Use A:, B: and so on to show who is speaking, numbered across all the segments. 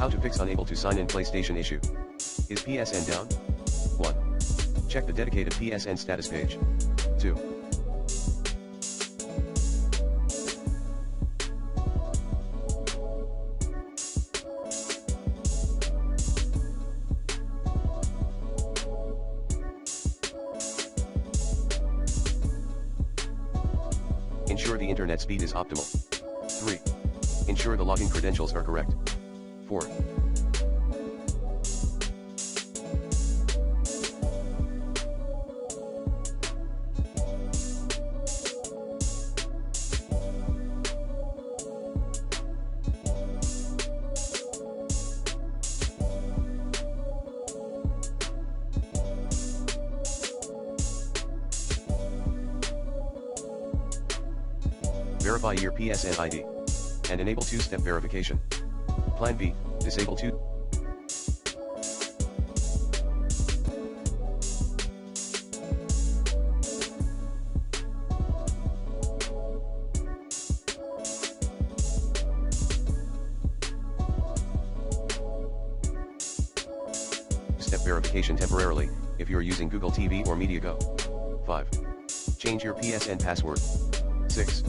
A: How to fix unable to sign in PlayStation issue. Is PSN down? 1. Check the dedicated PSN status page. 2. Ensure the internet speed is optimal. 3. Ensure the login credentials are correct. 4. Verify your PSN ID. And enable two-step verification. Plan B, disable 2. Step verification temporarily, if you're using Google TV or MediaGo. 5. Change your PSN password. 6.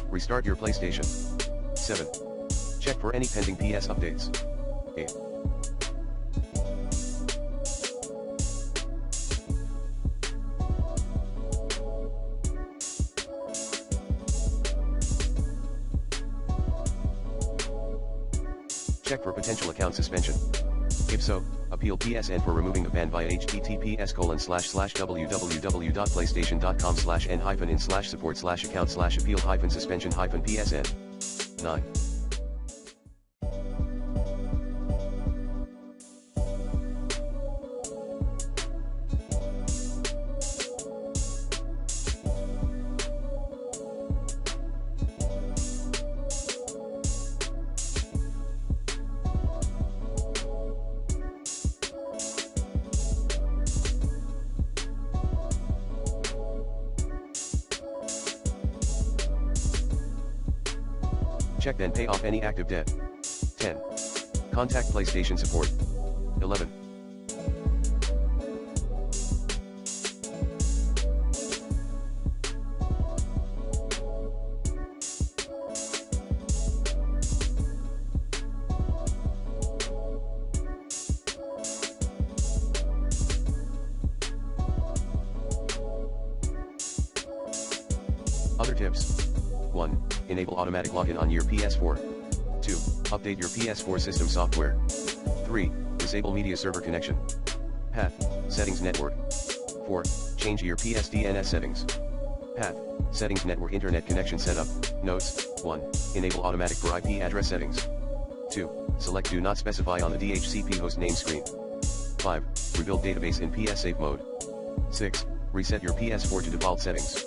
A: Restart your PlayStation. 7. Check for any pending PS updates. 8. Check for potential account suspension. If so, appeal PSN for removing the ban via https://www.playstation.com/n-in/support/account/appeal-suspension-PSN. 9. Check then pay off any active debt. 10. Contact PlayStation support. 11. Other tips. 1. Enable automatic login on your PS4. 2. Update your PS4 system software. 3. Disable media server connection. Path, settings network. 4. Change your PS DNS settings. Path, settings network internet connection setup. Notes. 1. Enable automatic for IP address settings. 2. Select do not specify on the DHCP host name screen. 5. Rebuild database in PS safe mode. 6. Reset your PS4 to default settings.